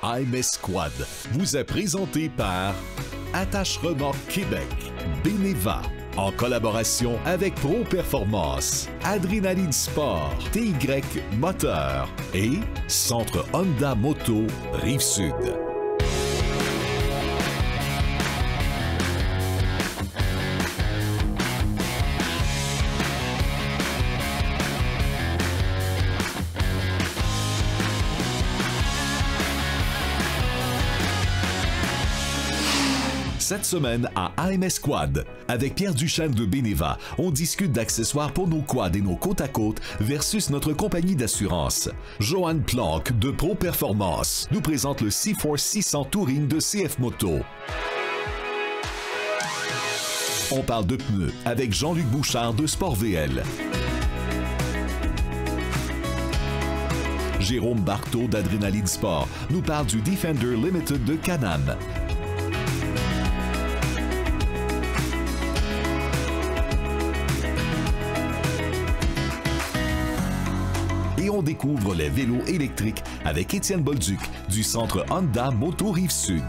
AMS Quad vous est présenté par Attache Remorque Québec, Beneva, en collaboration avec Pro Performance, Adrénaline Sport, TY Moteur et Centre Honda Moto Rive-Sud. Cette semaine à AMS Quad, avec Pierre Duchesne de Beneva, on discute d'accessoires pour nos quads et nos côte à côte versus notre compagnie d'assurance. Joanne Planck de Pro Performance nous présente le C-Force 600 Touring de CF Moto. On parle de pneus avec Jean-Luc Bouchard de Sport VL. Jérôme Barteau d'Adrénaline Sport nous parle du Defender Limited de Can-Am. Et on découvre les vélos électriques avec Étienne Bolduc du Centre Honda Moto Rive-Sud.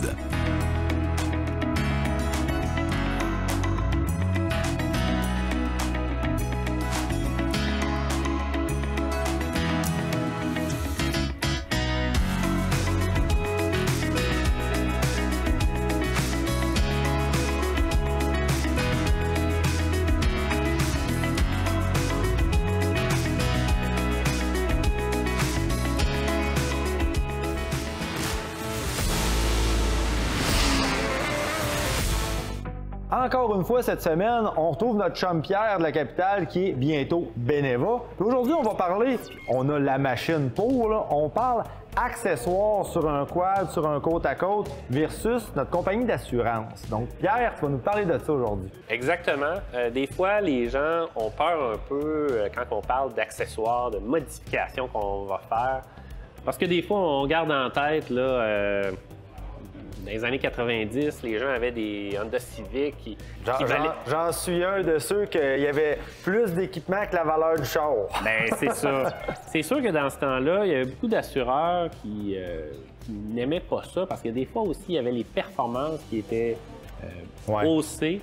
Encore une fois, cette semaine, on retrouve notre chum Pierre de la capitale qui est bientôt Beneva. Aujourd'hui, on va parler, on a la machine pour, là, on parle accessoires sur un quad, sur un côte à côte versus notre compagnie d'assurance. Donc, Pierre, tu vas nous parler de ça aujourd'hui. Exactement. Des fois, les gens ont peur un peu quand on parle d'accessoires, de modifications qu'on va faire. Parce que des fois, on garde en tête, là, dans les années 90, les gens avaient des Honda Civic qui valaient... J'en suis un de ceux qu'il y avait plus d'équipement que la valeur du char. Bien, c'est ça. C'est sûr que dans ce temps-là, il y avait beaucoup d'assureurs qui n'aimaient pas ça parce que des fois aussi, il y avait les performances qui étaient haussées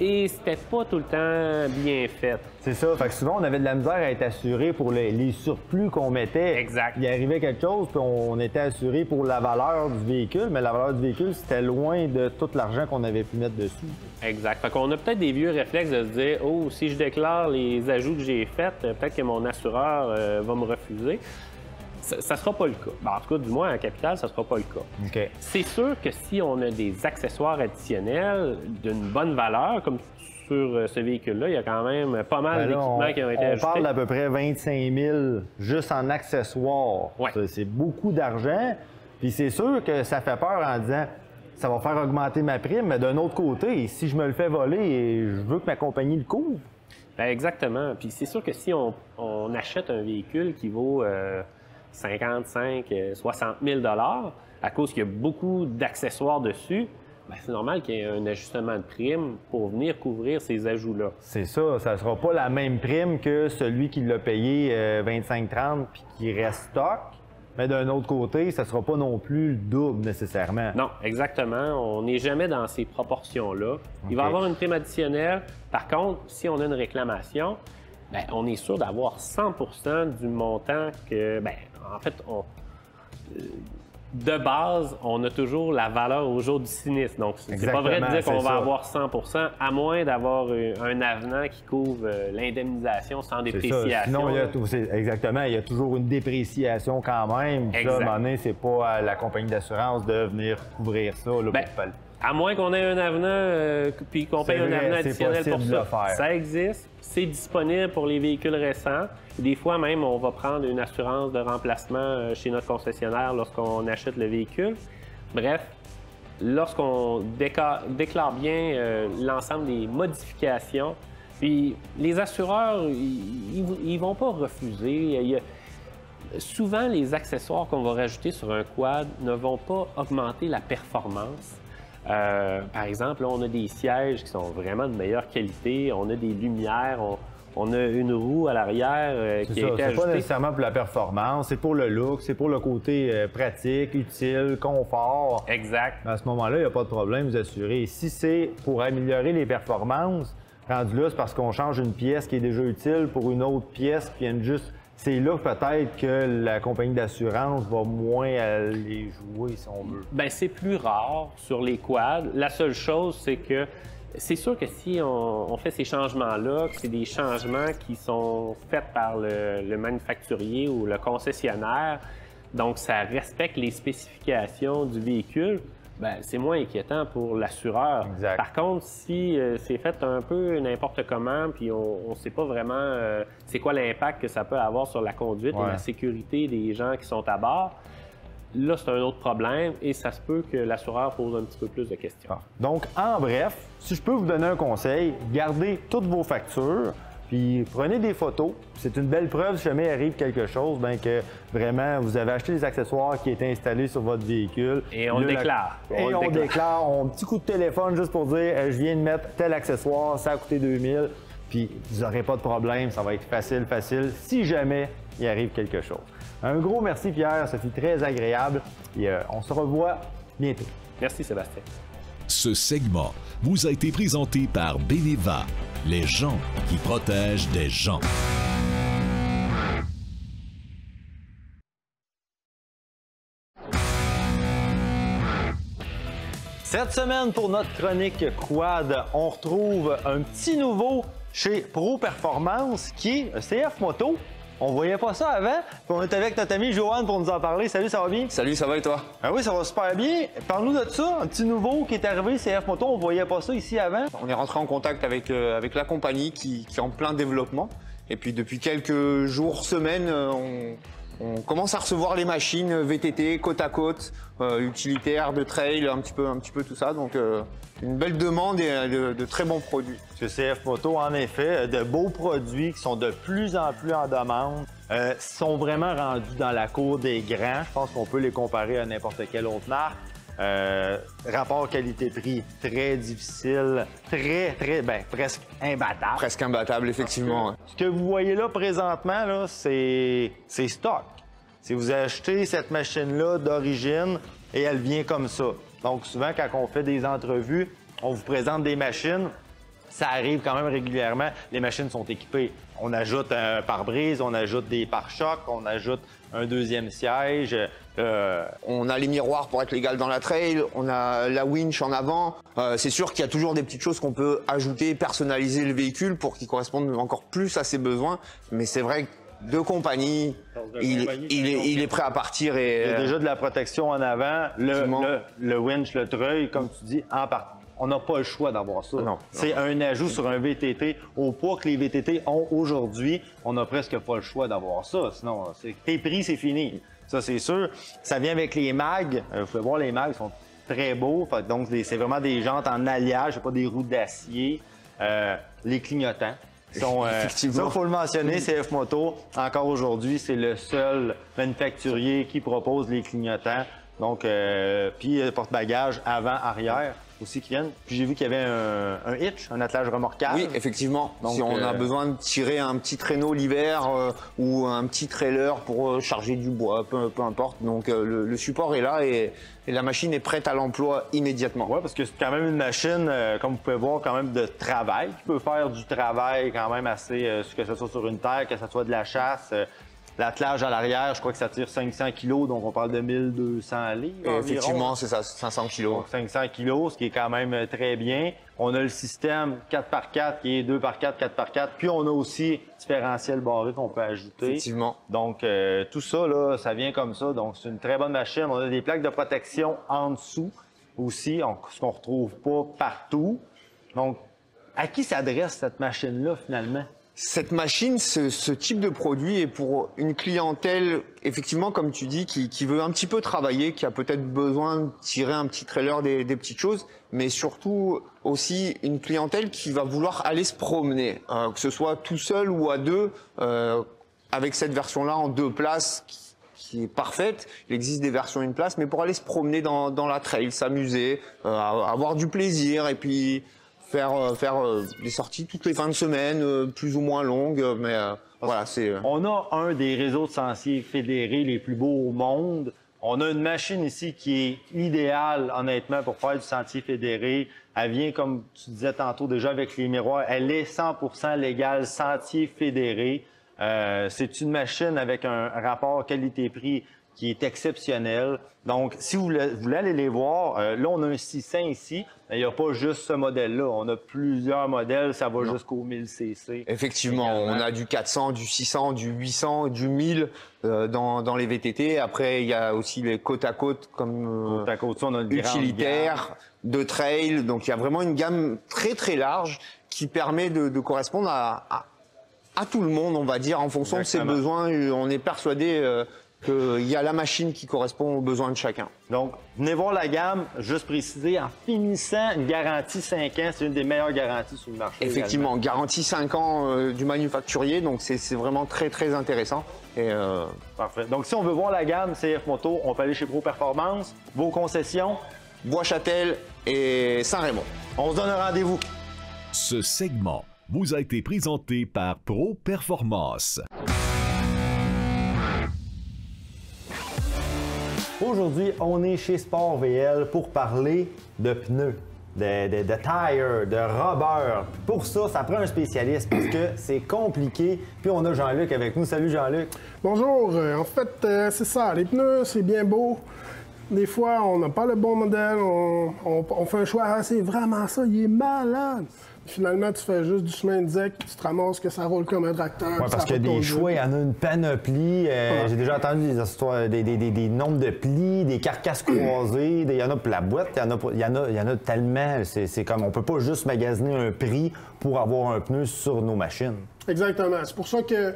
et c'était pas tout le temps bien fait. C'est ça. Fait que souvent, on avait de la misère à être assuré pour les surplus qu'on mettait. Exact. Il arrivait quelque chose, puis on était assuré pour la valeur du véhicule, mais la valeur du véhicule, c'était loin de tout l'argent qu'on avait pu mettre dessus. Exact. Fait qu'on a peut-être des vieux réflexes de se dire « Oh, si je déclare les ajouts que j'ai faits, peut-être que mon assureur va me refuser. » Ça ne sera pas le cas. Ben, en tout cas, du moins, à Capital, ça ne sera pas le cas. Okay. C'est sûr que si on a des accessoires additionnels d'une bonne valeur, comme sur ce véhicule-là, il y a quand même pas mal d'équipements qui ont été ajoutés. On parle d'à peu près 25 000 juste en accessoires. Ouais. C'est beaucoup d'argent. Puis c'est sûr que ça fait peur en disant ça va faire augmenter ma prime, mais d'un autre côté, si je me le fais voler, je veux que ma compagnie le couvre. Bien, exactement. Puis c'est sûr que si on achète un véhicule qui vaut 55 60 000 à cause qu'il y a beaucoup d'accessoires dessus, bien, c'est normal qu'il y ait un ajustement de prime pour venir couvrir ces ajouts-là. C'est ça. Ça ne sera pas la même prime que celui qui l'a payé 25-30 puis qui reste stock. Mais d'un autre côté, ça ne sera pas non plus le double nécessairement. Non, exactement. On n'est jamais dans ces proportions-là. Il va y avoir une prime additionnelle. Par contre, si on a une réclamation, bien, on est sûr d'avoir 100 % du montant que... Bien, en fait, de base, on a toujours la valeur au jour du sinistre. Donc, c'est pas vrai de dire qu'on va avoir 100 % à moins d'avoir un avenant qui couvre l'indemnisation sans dépréciation. Sinon, exactement, il y a toujours une dépréciation quand même. Puis là, à un moment donné, c'est pas à la compagnie d'assurance de venir couvrir ça. Là, bien, à moins qu'on ait un avenant puis qu'on paye un avenant additionnel pour ça. Ça existe. C'est disponible pour les véhicules récents. Des fois même, on va prendre une assurance de remplacement chez notre concessionnaire lorsqu'on achète le véhicule. Bref, lorsqu'on déclare bien l'ensemble des modifications, puis les assureurs, ils vont pas refuser. Souvent, les accessoires qu'on va rajouter sur un quad ne vont pas augmenter la performance. Par exemple, là, on a des sièges qui sont vraiment de meilleure qualité, on a des lumières, On a une roue à l'arrière qui a été ajoutée. C'est pas nécessairement pour la performance, c'est pour le look, c'est pour le côté pratique, utile, confort. Exact. À ce moment-là, il n'y a pas de problème, vous assurez. Et si c'est pour améliorer les performances, rendu là, c'est parce qu'on change une pièce qui est déjà utile pour une autre pièce qui vient juste... C'est là peut-être que la compagnie d'assurance va moins les jouer, si on veut. Bien, c'est plus rare sur les quads. La seule chose, c'est que c'est sûr que si on fait ces changements-là, que c'est des changements qui sont faits par le manufacturier ou le concessionnaire, donc ça respecte les spécifications du véhicule, bien, c'est moins inquiétant pour l'assureur. Par contre, si c'est fait un peu n'importe comment, puis on ne sait pas vraiment c'est quoi l'impact que ça peut avoir sur la conduite et la sécurité des gens qui sont à bord, là, c'est un autre problème et ça se peut que l'assureur pose un petit peu plus de questions. Donc, en bref, si je peux vous donner un conseil, gardez toutes vos factures, puis prenez des photos. C'est une belle preuve, si jamais il arrive quelque chose, bien que vraiment, vous avez acheté les accessoires qui étaient installés sur votre véhicule. Et on le déclare. Et on déclare, un petit coup de téléphone juste pour dire je viens de mettre tel accessoire, ça a coûté 2000, puis vous n'aurez pas de problème, ça va être facile, si jamais il arrive quelque chose. Un gros merci, Pierre, ça fut très agréable et on se revoit bientôt. Merci, Sébastien. Ce segment vous a été présenté par Beneva, les gens qui protègent des gens. Cette semaine, pour notre chronique quad, on retrouve un petit nouveau chez Pro Performance qui est CF Moto. On voyait pas ça avant. Puis on est avec notre ami Johan pour nous en parler. Salut, ça va bien? Salut, ça va et toi? Ah oui, ça va super bien. Parle-nous de ça, un petit nouveau qui est arrivé, CF Moto. On voyait pas ça ici avant. On est rentré en contact avec la compagnie qui est en plein développement. Et puis depuis quelques jours, semaines, on commence à recevoir les machines VTT, côte à côte, utilitaires, de trail, un petit peu tout ça. Donc une belle demande et de très bons produits. Chez CF Moto, en effet, de beaux produits qui sont de plus en plus en demande. Sont vraiment rendus dans la cour des grands. Je pense qu'on peut les comparer à n'importe quelle autre marque. Rapport qualité-prix très difficile, presque imbattable. Presque imbattable, effectivement. Ce que vous voyez là présentement, là, c'est stock. Si vous achetez cette machine-là d'origine et elle vient comme ça. Donc souvent, quand on fait des entrevues, on vous présente des machines. Ça arrive quand même régulièrement. Les machines sont équipées. On ajoute un pare-brise, on ajoute des pare-chocs, on ajoute un deuxième siège. On a les miroirs pour être légal dans la trail, on a la winch en avant. C'est sûr qu'il y a toujours des petites choses qu'on peut ajouter, personnaliser le véhicule pour qu'il corresponde encore plus à ses besoins. Mais c'est vrai que de compagnie, il est prêt à partir. Et, il y a déjà de la protection en avant, le winch, le treuil, comme tu dis, en partant. On n'a pas le choix d'avoir ça. C'est un ajout sur un VTT. Au poids que les VTT ont aujourd'hui, on n'a presque pas le choix d'avoir ça. Sinon, tes prix, c'est fini. Ça, c'est sûr. Ça vient avec les mags. Vous pouvez voir, les mags sont très beaux. Donc, c'est vraiment des jantes en alliage, c'est pas des roues d'acier. Les clignotants. Ça, il faut le mentionner, CF Moto, encore aujourd'hui, c'est le seul manufacturier qui propose les clignotants. Donc, puis porte-bagages avant-arrière aussi qui viennent. Puis j'ai vu qu'il y avait un hitch, un attelage remorquable. Oui, effectivement. Donc, si on a besoin de tirer un petit traîneau l'hiver ou un petit trailer pour charger du bois, peu importe. Donc le support est là et la machine est prête à l'emploi immédiatement. Oui, parce que c'est quand même une machine, comme vous pouvez voir, quand même de travail, qui peut faire du travail quand même assez, que ce soit sur une terre, que ce soit de la chasse. L'attelage à l'arrière, je crois que ça tire 500 kg, donc on parle de 1200 livres. Effectivement, c'est ça, 500 kg. Donc 500 kg, ce qui est quand même très bien. On a le système 4x4 qui est 2x4, 4x4, puis on a aussi différentiel barré qu'on peut ajouter. Effectivement. Donc tout ça, là, ça vient comme ça. Donc c'est une très bonne machine. On a des plaques de protection en dessous aussi, ce qu'on retrouve pas partout. Donc, à qui s'adresse cette machine-là finalement? Cette machine, ce type de produit est pour une clientèle, effectivement, comme tu dis, qui veut un petit peu travailler, qui a peut-être besoin de tirer un petit trailer, des petites choses, mais surtout aussi une clientèle qui va vouloir aller se promener, que ce soit tout seul ou à deux, avec cette version-là en 2 places qui est parfaite. Il existe des versions 1 place, mais pour aller se promener dans la trail, s'amuser, avoir du plaisir et puis faire des sorties toutes les fins de semaine, plus ou moins longues, mais voilà, c'est... On a un des réseaux de sentiers fédérés les plus beaux au monde. On a une machine ici qui est idéale, honnêtement, pour faire du sentier fédéré. Elle vient, comme tu disais tantôt déjà avec les miroirs, elle est 100% légale, sentier fédéré. C'est une machine avec un rapport qualité-prix qui est exceptionnel. Donc, si vous voulez aller les voir, là, on a un 600 ici. Il n'y a pas juste ce modèle-là. On a plusieurs modèles. Ça va jusqu'au 1000 cc. Effectivement, on a du 400, du 600, du 800, du 1000 dans les VTT. Après, il y a aussi les côte à côte comme côte à côte, on a une utilitaire, de trail. Donc, il y a vraiment une gamme très, très large qui permet de correspondre à tout le monde, on va dire, en fonction de ses besoins. On est persuadé qu'il y a la machine qui correspond aux besoins de chacun. Donc, venez voir la gamme, juste préciser, en finissant une garantie 5 ans, c'est une des meilleures garanties sur le marché. Effectivement, également. Garantie 5 ans du manufacturier, donc c'est vraiment très, très intéressant. Et Parfait. Donc, si on veut voir la gamme CF Moto, on peut aller chez Pro Performance, vos concessions, Bois-Châtel et Saint-Raymond. On se donne un rendez-vous. Ce segment vous a été présenté par Pro Performance. Aujourd'hui, on est chez Sport VL pour parler de pneus, de tire, de rubber. Pour ça, ça prend un spécialiste parce que c'est compliqué. Puis on a Jean-Luc avec nous. Salut Jean-Luc. Bonjour. En fait, c'est ça. Les pneus, c'est bien beau. Des fois, on n'a pas le bon modèle. On fait un choix. Ah, c'est vraiment ça. Il est malade. Finalement, tu fais juste du chemin de zec, tu te ramasses que ça roule comme un tracteur. Oui, parce qu'il y a des choix, il y en a une panoplie. J'ai déjà entendu des histoires, des nombres de plis, des carcasses croisées. Il y en a pour la boîte, il y en a tellement. C'est comme, on peut pas juste magasiner un prix pour avoir un pneu sur nos machines. Exactement. C'est pour ça que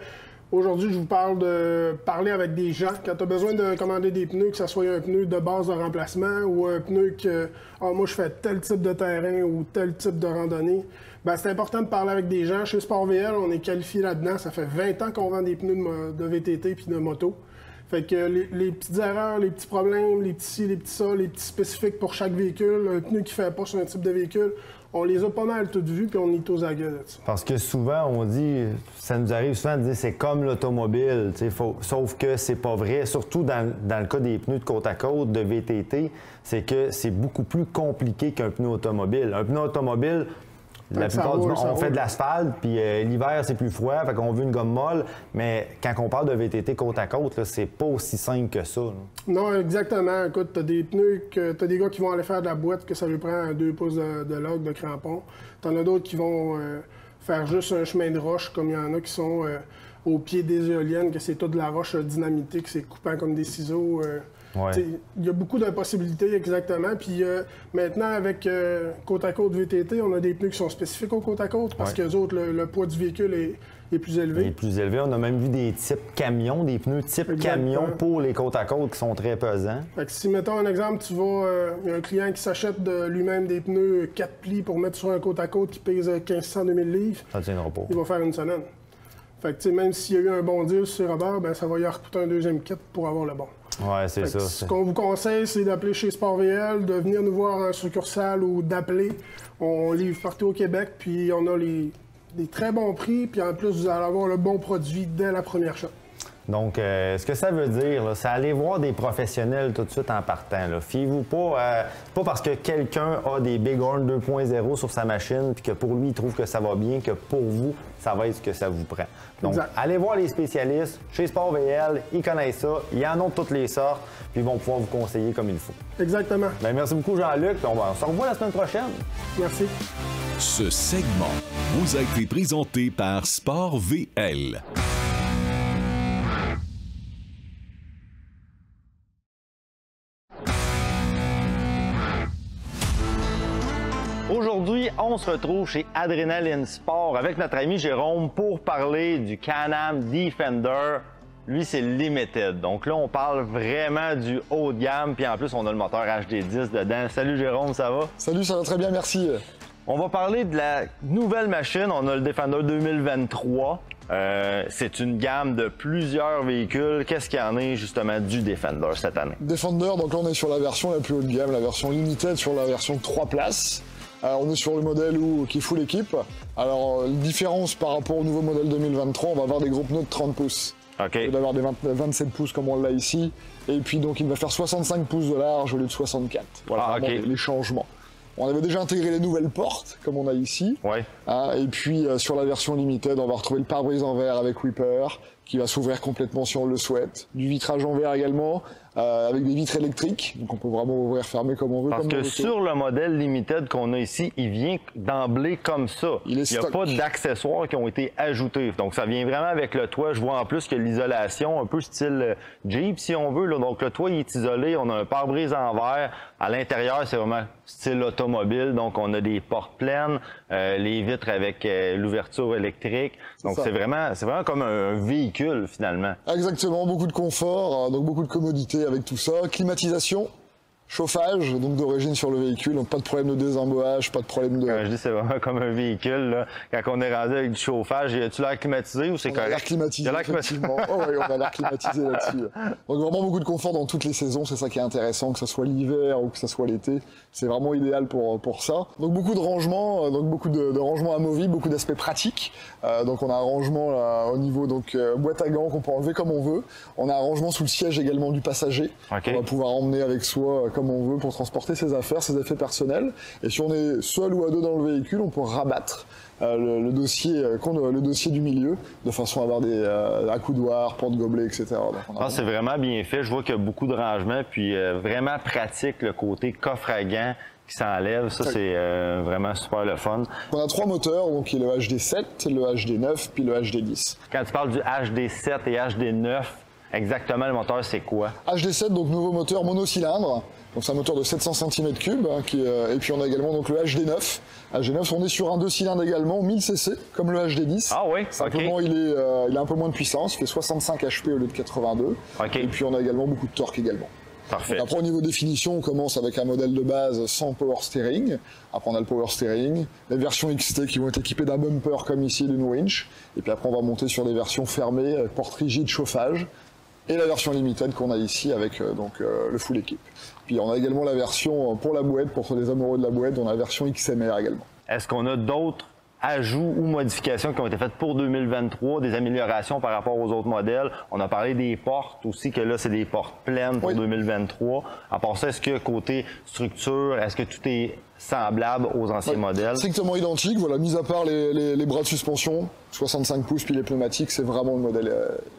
aujourd'hui, je vous parle de parler avec des gens. Quand tu as besoin de commander des pneus, que ce soit un pneu de base de remplacement ou un pneu que moi je fais tel type de terrain ou tel type de randonnée, ben, c'est important de parler avec des gens. Chez Sport VL, on est qualifié là-dedans. Ça fait 20 ans qu'on vend des pneus de VTT puis de moto. Fait que les petites erreurs, les petits problèmes, les petits ci, les petits ça, les petits spécifiques pour chaque véhicule, un pneu qui ne fait pas sur un type de véhicule, on les a pas mal toutes vues, puis on est tous à la gueule. Parce que souvent, on dit, ça nous arrive souvent de dire c'est comme l'automobile, sauf que c'est pas vrai. Surtout dans le cas des pneus de côte à côte, de VTT, c'est que c'est beaucoup plus compliqué qu'un pneu automobile. Un pneu automobile, la plupart du temps, on fait de l'asphalte, puis l'hiver, c'est plus froid, fait qu'on veut une gomme molle. Mais quand on parle de VTT côte à côte, c'est pas aussi simple que ça. Là. Non, exactement. Écoute, t'as des pneus t'as des gars qui vont aller faire de la boîte, que ça lui prend 2 pouces de log, de crampon. T'en as d'autres qui vont faire juste un chemin de roche, comme il y en a qui sont au pied des éoliennes, que c'est toute de la roche dynamitée, que c'est coupant comme des ciseaux. Il y a beaucoup de possibilités, exactement. Puis maintenant, avec côte à côte VTT, on a des pneus qui sont spécifiques au côte à côte parce que les autres, le poids du véhicule est plus élevé. Il est plus élevé. On a même vu des types camions, des pneus type camion pour les côte à côte qui sont très pesants. Fait que si, mettons un exemple, tu vas, il y a un client qui s'achète de lui-même des pneus 4 plis pour mettre sur un côte à côte qui pèse 1500-2000 livres. Ça tiendra pas. Il va faire une semaine. Fait que même s'il y a eu un bon deal sur Robert, ben ça va y recoûter un deuxième kit pour avoir le bon. Ouais, c'est ça. Ce qu'on vous conseille, c'est d'appeler chez Sport VL, de venir nous voir en succursale ou d'appeler. On livre partout au Québec, puis on a des très bons prix, puis en plus, vous allez avoir le bon produit dès la première shot. Donc, ce que ça veut dire, c'est aller voir des professionnels tout de suite en partant. Fiez-vous pas, pas parce que quelqu'un a des Bighorn 2.0 sur sa machine puis que pour lui, il trouve que ça va bien, que pour vous, ça va être ce que ça vous prend. Donc, allez voir les spécialistes. Chez Sport VL, ils connaissent ça. Ils en ont de toutes les sortes, puis ils vont pouvoir vous conseiller comme il faut. Exactement. Bien, merci beaucoup, Jean-Luc. On se revoit la semaine prochaine. Merci. Ce segment vous a été présenté par Sport VL. Aujourd'hui, on se retrouve chez Adrenaline Sport avec notre ami Jérôme pour parler du Can-Am Defender. Lui, c'est Limited. Donc là, on parle vraiment du haut de gamme. Puis en plus, on a le moteur HD10 dedans. Salut Jérôme, ça va? Salut, ça va très bien, merci. On va parler de la nouvelle machine. On a le Defender 2023. C'est une gamme de plusieurs véhicules. Qu'est-ce qu'il y en a justement du Defender cette année? Defender, donc là on est sur la version la plus haut de gamme, la version Limited, sur la version 3 places. On est sur le modèle qui est full équipe. Alors, différence par rapport au nouveau modèle 2023, on va avoir des gros pneus de 30 pouces. OK. Il va avoir des 27 pouces comme on l'a ici. Et puis, donc, il va faire 65 pouces de large au lieu de 64. Voilà les changements. On avait déjà intégré les nouvelles portes, comme on a ici. Ouais. Et puis, sur la version limited, on va retrouver le pare-brise en verre avec Whipper, qui va s'ouvrir complètement si on le souhaite. Du vitrage en verre également, avec des vitres électriques. Donc, on peut vraiment ouvrir, fermer comme on veut. Parce que sur le modèle limited qu'on a ici, il vient d'emblée comme ça. Il n'y a pas d'accessoires qui ont été ajoutés. Donc, ça vient vraiment avec le toit. Je vois en plus que l'isolation, un peu style Jeep, si on veut. Là. Donc, le toit, il est isolé. On a un pare-brise en verre. À l'intérieur, c'est vraiment style automobile. Donc, on a des portes pleines, les vitres avec l'ouverture électrique. Donc, c'est vraiment comme un véhicule, finalement. Exactement. Beaucoup de confort, donc beaucoup de commodité avec tout ça. Climatisation, chauffage, donc d'origine sur le véhicule, donc pas de problème de désembouage, pas de problème de... Quand je dis c'est vraiment comme un véhicule, là. Quand on est rendu avec du chauffage, as-tu l'air climatisé ou c'est correct? L'air climatisé, effectivement. Oh oui, on a l'air climatisé là-dessus. Donc vraiment beaucoup de confort dans toutes les saisons, c'est ça qui est intéressant, que ce soit l'hiver ou que ce soit l'été. C'est vraiment idéal pour ça. Donc beaucoup de rangements, donc beaucoup de rangements amovibles, beaucoup d'aspects pratiques. Donc on a un rangement là, au niveau boîte à gants qu'on peut enlever comme on veut. On a un rangement sous le siège également du passager. Okay. On va pouvoir emmener avec soi comme on veut pour transporter ses affaires, ses effets personnels. Et si on est seul ou à deux dans le véhicule, on peut rabattre le dossier du milieu de façon à avoir des accoudoirs, porte-gobelets, etc. C'est vraiment bien fait. Je vois qu'il y a beaucoup de rangements, puis vraiment pratique le côté coffre à gants qui s'enlève. Ça, c'est vraiment super le fun. On a 3 moteurs, donc il y a le HD7, le HD9, puis le HD10. Quand tu parles du HD7 et HD9, exactement, le moteur, c'est quoi? HD7, donc nouveau moteur monocylindre. Donc c'est un moteur de 700 cm3, et puis on a également donc le HD9. HD9, on est sur un 2 cylindres également, 1000 cc, comme le HD10. Ah oui, simplement il a un peu moins de puissance, il fait 65 HP au lieu de 82. Et puis on a également beaucoup de torque également. Parfait. Donc après, au niveau définition, on commence avec un modèle de base sans power steering. Après, on a le power steering, les versions XT qui vont être équipées d'un bumper comme ici, d'une winch. Et puis après, on va monter sur des versions fermées, porte rigide, chauffage. Et la version limited qu'on a ici avec le full équipe. Puis on a également la version pour la bouette, pour les amoureux de la bouette, on a la version XMR également. Est-ce qu'on a d'autres ajouts ou modifications qui ont été faites pour 2023, des améliorations par rapport aux autres modèles? On a parlé des portes aussi, que là, c'est des portes pleines pour 2023. À part ça, est-ce que côté structure, est-ce que tout est semblable aux anciens modèles? Strictement identique, voilà, mis à part les bras de suspension, 65 pouces puis les pneumatiques, c'est vraiment le modèle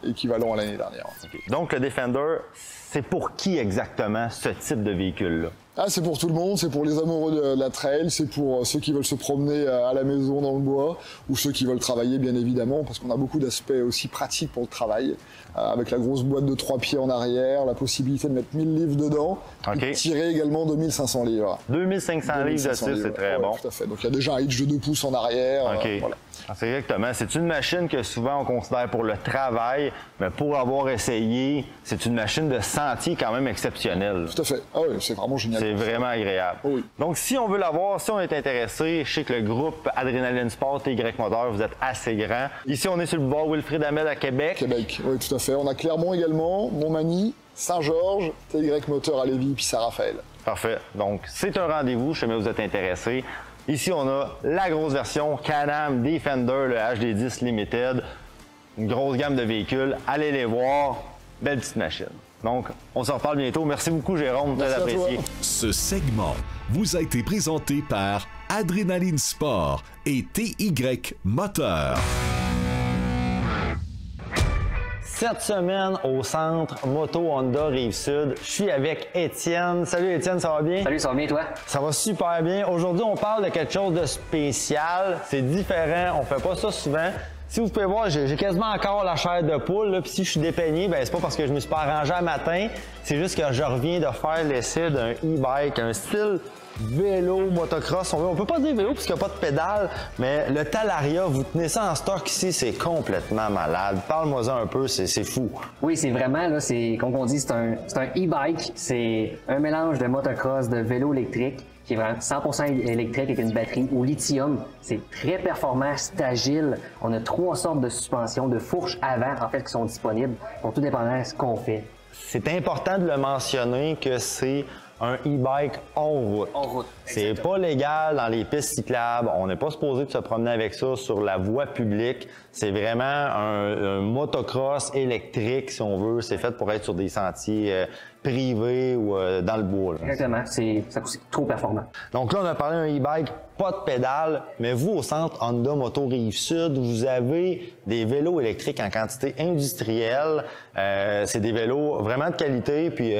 équivalent à l'année dernière. Okay. Donc le Defender, c'est pour qui exactement ce type de véhicule-là? C'est pour tout le monde, c'est pour les amoureux de la trail, c'est pour ceux qui veulent se promener à la maison dans le bois, ou ceux qui veulent travailler bien évidemment, parce qu'on a beaucoup d'aspects aussi pratiques pour le travail, avec la grosse boîte de 3 pieds en arrière, la possibilité de mettre 1000 livres dedans, et de tirer également 2500 livres. 2500 livres dessus, c'est très bon. Tout à fait, donc il y a déjà un hitch de 2 pouces en arrière. Voilà. C'est exactement. C'est une machine que souvent on considère pour le travail, mais pour avoir essayé, c'est une machine de sentier quand même exceptionnelle. Tout à fait. Ah oui, c'est vraiment génial. C'est vraiment agréable. Oui. Donc, si on veut l'avoir, si on est intéressé, je sais que le groupe Adrenaline Sport TY Moteur, vous êtes assez grand. Ici, on est sur le boulevard Wilfrid Hamel à Québec. Québec, oui, tout à fait. On a Clermont également, Montmagny, Saint-Georges, TY Moteur à Lévis, puis Saint-Raphaël. Parfait. Donc, c'est un rendez-vous, si jamais vous êtes intéressé. Ici, on a la grosse version Can-Am Defender, le HD10 Limited. Une grosse gamme de véhicules. Allez les voir. Belle petite machine. Donc, on se reparle bientôt. Merci beaucoup, Jérôme. Très apprécié. Ce segment vous a été présenté par Adrenaline Sport et TY Moteur. Cette semaine au centre Moto Honda Rive-Sud, je suis avec Étienne. Salut Étienne, ça va bien? Salut, ça va bien toi? Ça va super bien. Aujourd'hui, on parle de quelque chose de spécial. C'est différent, on fait pas ça souvent. Si vous pouvez voir, j'ai quasiment encore la chair de poule. Puis si je suis dépeigné, c'est pas parce que je me suis pas arrangé un matin. C'est juste que je reviens de faire l'essai d'un e-bike, un style vélo, motocross. On peut pas dire vélo parce qu'il n'y a pas de pédale, mais le Talaria, vous tenez ça en stock ici, c'est complètement malade. Parle-moi-en un peu, c'est fou. Oui, c'est vraiment, là, comme on dit, c'est un e-bike. C'est un mélange de motocross, de vélo électrique, qui est vraiment 100% électrique avec une batterie au lithium. C'est très performant, c'est agile. On a 3 sortes de suspensions, de fourches avant, en fait, qui sont disponibles pour tout dépendant de ce qu'on fait. C'est important de le mentionner que c'est un e-bike en route. En route. C'est pas légal dans les pistes cyclables. On n'est pas supposé de se promener avec ça sur la voie publique. C'est vraiment un motocross électrique, si on veut. C'est fait pour être sur des sentiers privés ou dans le bois. Là. Exactement. C'est trop performant. Donc là, on a parlé d'un e-bike, pas de pédale, mais vous, au centre Honda Moto Rive-Sud, vous avez des vélos électriques en quantité industrielle. C'est des vélos vraiment de qualité, puis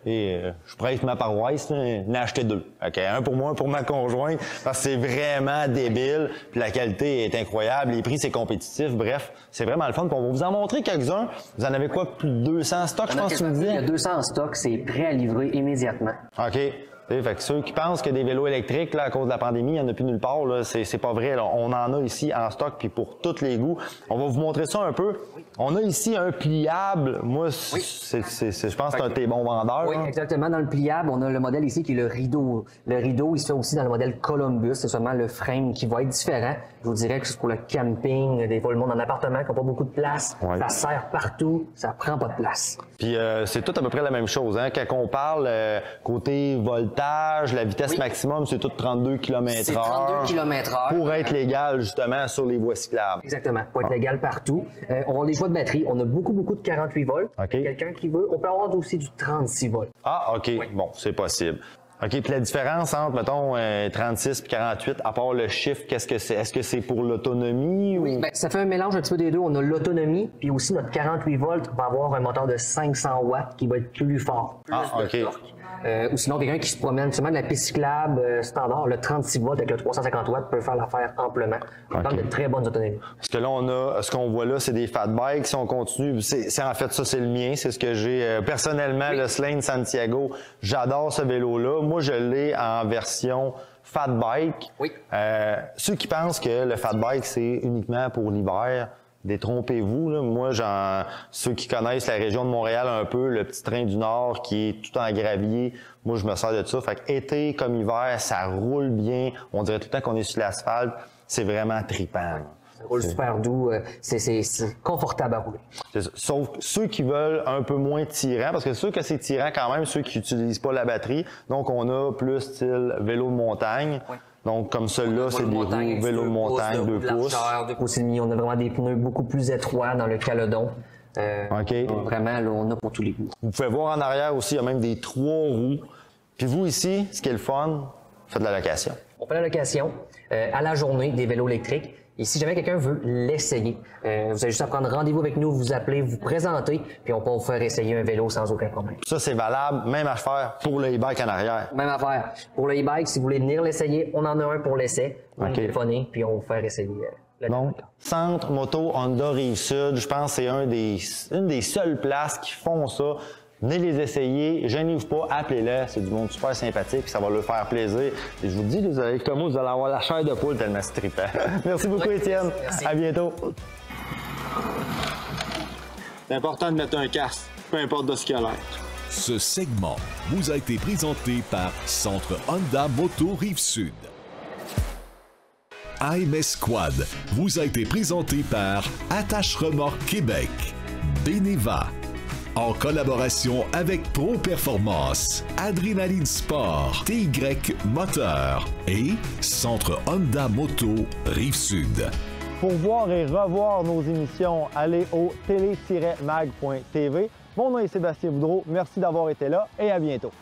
je prête ma paroisse, en acheter 2. Okay? Un pour moi, un pour ma conjointe, parce que c'est vraiment débile, puis la qualité est incroyable, les prix c'est compétitif, bref, c'est vraiment le fun. Puis on va vous en montrer quelques-uns. Vous en avez quoi, plus de 200 stocks, je pense que tu me disais? Il y a 200 en stock, c'est prêt à livrer immédiatement. OK. Fait que ceux qui pensent que des vélos électriques, là, à cause de la pandémie, il n'y en a plus nulle part, là, c'est pas vrai. Là. On en a ici en stock, puis pour tous les goûts. On va vous montrer ça un peu. On a ici un pliable. Moi, je pense que c'est un de tes bons vendeurs. Oui, exactement. Dans le pliable, on a le modèle ici qui est le rideau. Le rideau, il se fait aussi dans le modèle Columbus. C'est seulement le frame qui va être différent. Je vous dirais que c'est pour le camping, des fois le monde en appartement qui n'a pas beaucoup de place. Ouais. Ça sert partout, ça prend pas de place. Puis c'est tout à peu près la même chose. Hein? Quand on parle côté voltage, la vitesse maximum, c'est tout 32 km/h. C'est 32 km/h. Pour être légal, justement, sur les voies cyclables. Exactement. Pour être légal partout. On a des choix de batterie. On a beaucoup de 48 volts. Okay. Quelqu'un qui veut, on peut avoir aussi du 36 volts. Ah, OK. Oui. Bon, c'est possible. OK, puis la différence entre, mettons, 36 et 48, à part le chiffre, qu'est-ce que c'est? Est-ce que c'est pour l'autonomie? Oui, bien, ça fait un mélange un petit peu des deux. On a l'autonomie, puis aussi notre 48 volts va avoir un moteur de 500 watts qui va être plus fort. Plus OK. Ou sinon, quelqu'un qui se promène seulement de la piste cyclable standard, le 36 volts avec le 350 watts peut faire l'affaire amplement. On parle de très bonnes autonomies. Parce que là, on a, ce qu'on voit là, c'est des fat bikes. Si on continue, c'est en fait ça, c'est le mien. C'est ce que j'ai personnellement, le Slane Santiago. J'adore ce vélo-là. Moi, je l'ai en version fat bike. Oui. Ceux qui pensent que le fat bike, c'est uniquement pour l'hiver, détrompez-vous. Là. Moi, ceux qui connaissent la région de Montréal un peu, le petit train du Nord qui est tout en gravier, moi, je me sers de ça. Fait que été comme hiver, ça roule bien. On dirait tout le temps qu'on est sur l'asphalte. C'est vraiment trippant. Ça roule super doux. C'est confortable à rouler. C'est ça. Sauf ceux qui veulent un peu moins tirant, parce que c'est sûr que c'est tirant quand même, ceux qui n'utilisent pas la batterie. Donc, on a plus style vélo de montagne. Oui. Donc, comme celui-là, c'est des roues vélo de montagne, 2 pouces. 2 pouces et demi. On a vraiment des pneus beaucoup plus étroits dans le Caledon. OK. Donc, vraiment, là, on a pour tous les goûts. Vous pouvez voir en arrière aussi, il y a même des 3 roues. Puis vous, ici, ce qui est le fun, faites de la location. On fait la location à la journée des vélos électriques. Et si jamais quelqu'un veut l'essayer, vous avez juste à prendre rendez-vous avec nous, vous appeler, vous présenter, puis on peut vous faire essayer un vélo sans aucun problème. Ça, c'est valable, même affaire pour le e-bike en arrière. Même affaire. Pour le e-bike, si vous voulez venir l'essayer, on en a un pour l'essai. Vous nous téléphonez, puis on va vous faire essayer. Donc, Centre Moto Honda Rive-Sud, je pense que c'est une des seules places qui font ça. Venez les essayer, gênez-vous pas, appelez-les, c'est du monde super sympathique, puis ça va leur faire plaisir. Et je vous dis, vous allez, comme moi, vous allez avoir la chair de poule tellement c'est trippant. Merci beaucoup, Étienne. Merci. À bientôt. C'est important de mettre un casque, peu importe de ce qu'il y a l'air. Ce segment vous a été présenté par Centre Honda Moto Rive-Sud. AMS Quad vous a été présenté par Attache Remorque Québec, Beneva, en collaboration avec Pro Performance, Adrénaline Sport, TY Moteur et Centre Honda Moto Rive-Sud. Pour voir et revoir nos émissions, allez au télé-mag.tv. Mon nom est Sébastien Boudreau. Merci d'avoir été là et à bientôt.